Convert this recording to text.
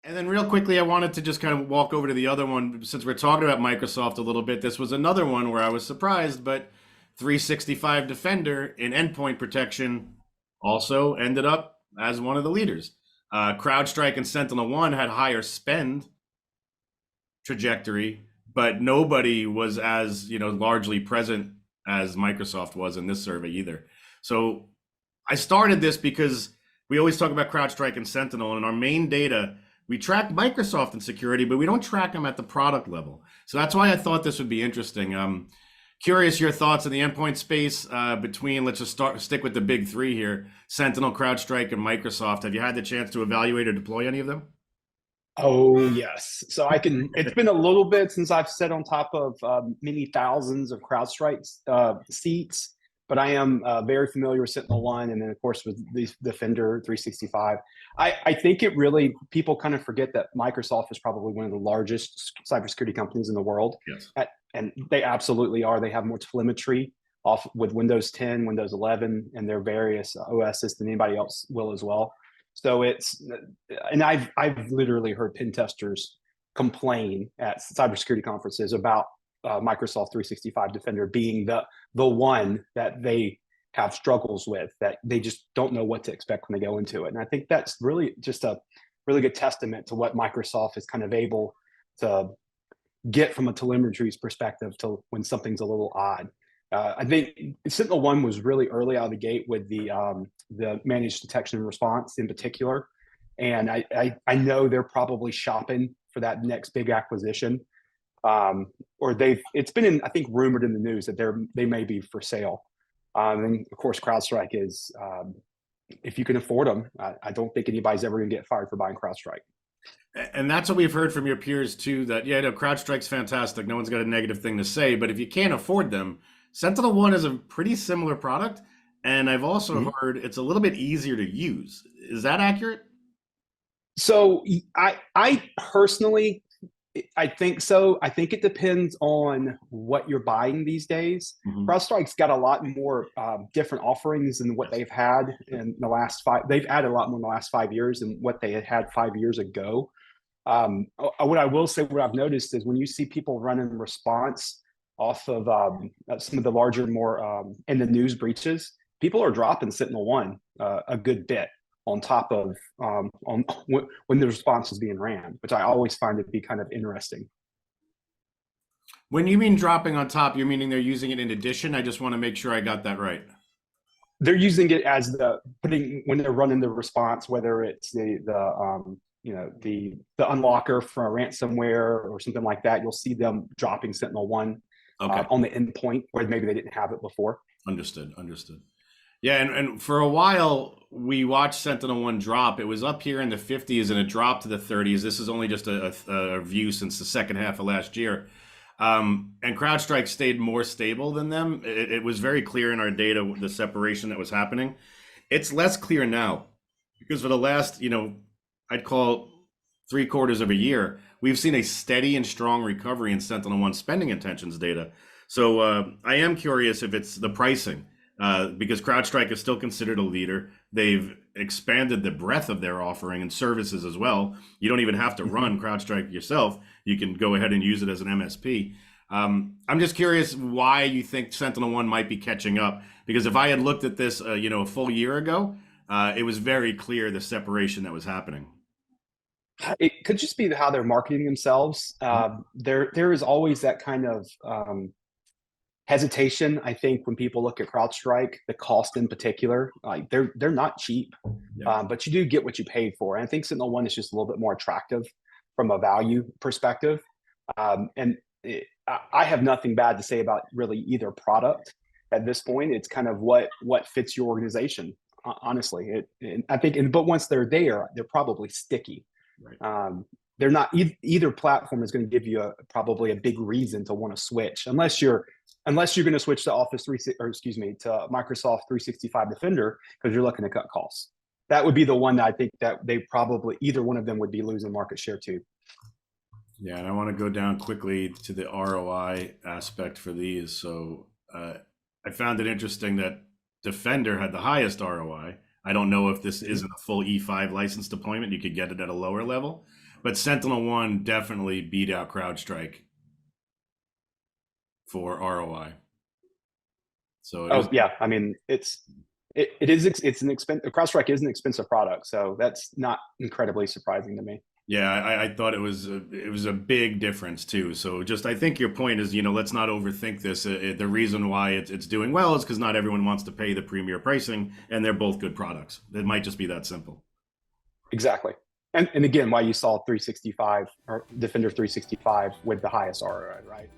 And then real quickly, I wanted to just kind of walk over to the other one since we're talking about Microsoft a little bit. This was another one where I was surprised, but 365 Defender in endpoint protection also ended up as one of the leaders. CrowdStrike and SentinelOne had higher spend trajectory, but nobody was as largely present as Microsoft was in this survey either. So I started this because we always talk about CrowdStrike and Sentinel, and our main data we track Microsoft in security, but we don't track them at the product level. So that's why I thought this would be interesting. Curious your thoughts in the endpoint space between, let's just stick with the big three here, Sentinel, CrowdStrike, and Microsoft. Have you had the chance to evaluate or deploy any of them? Oh, yes. So it's been a little bit since I've sat on top of many thousands of CrowdStrike seats, but I am very familiar with SentinelOne and then, of course, with the Defender 365. I think it really, people kind of forget that Microsoft is probably one of the largest cybersecurity companies in the world. Yes. And they absolutely are. They have more telemetry off with Windows 10, Windows 11, and their various OSs than anybody else will as well. So and I've literally heard pen testers complain at cybersecurity conferences about Microsoft 365 Defender being the one that they have struggles with, that they just don't know what to expect when they go into it. And I think that's really just a really good testament to what Microsoft is kind of able to get from a telemetry perspective to when something's a little odd. I think SentinelOne was really early out of the gate with the managed detection and response in particular, and I know they're probably shopping for that next big acquisition, or it's been I think rumored in the news that they may be for sale. And of course, CrowdStrike is if you can afford them, I don't think anybody's ever going to get fired for buying CrowdStrike. And that's what we've heard from your peers too, that CrowdStrike's fantastic. No one's got a negative thing to say, but if you can't afford them, SentinelOne is a pretty similar product. And I've also heard it's a little bit easier to use. Is that accurate? So I personally, I think so. I think it depends on what you're buying these days. CrowdStrike's got a lot more different offerings than what they've had in the last five. They've added a lot more in the last 5 years than what they had 5 years ago. What I will say, what I've noticed is when you see people running response off of some of the larger, more in the news breaches, people are dropping SentinelOne a good bit on top of when the response is being ran, which I always find to be kind of interesting. When you mean dropping on top, you're meaning they're using it in addition? I just want to make sure I got that right. They're using it as when they're running the response, whether it's the unlocker for a ransomware or something like that. You'll see them dropping SentinelOne on the endpoint where maybe they didn't have it before. Understood. Yeah, and for a while, we watched SentinelOne drop. It was up here in the 50s, and it dropped to the 30s. This is only just a view since the second half of last year. And CrowdStrike stayed more stable than them. It was very clear in our data, the separation that was happening. It's less clear now because for the last, I'd call 3/4 of a year, we've seen a steady and strong recovery in SentinelOne spending intentions data. So I am curious if it's the pricing. Because CrowdStrike is still considered a leader. They've expanded the breadth of their offering and services as well. You don't even have to run CrowdStrike yourself. You can go ahead and use it as an MSP. I'm just curious why you think SentinelOne might be catching up. Because if I had looked at this, a full year ago, it was very clear the separation that was happening. It could just be how they're marketing themselves. There is always that kind of hesitation, I think, when people look at CrowdStrike, the cost in particular, like they're not cheap, but you do get what you paid for. And I think SentinelOne is just a little bit more attractive from a value perspective. I have nothing bad to say about really either product at this point. It's kind of what fits your organization, honestly. I think, but once they're there, they're probably sticky. Right. They're not either platform is going to give you probably a big reason to want to switch, unless you're going to switch to to Microsoft 365 Defender because you're looking to cut costs. That would be the one that I think that they probably either one of them would be losing market share to. Yeah, and I want to go down quickly to the ROI aspect for these. So I found it interesting that Defender had the highest ROI. I don't know if this isn't a full E5 license deployment. You could get it at a lower level. but SentinelOne definitely beat out CrowdStrike for ROI. So it was, yeah, I mean, it's an expensive. CrowdStrike is an expensive product, so that's not incredibly surprising to me. yeah, I thought it was a big difference too. So just I think your point is, let's not overthink this. The reason why it's doing well is because not everyone wants to pay the premier pricing, and they're both good products. It might just be that simple. Exactly. And again, why you saw 365 or Defender 365 with the highest ROI, right?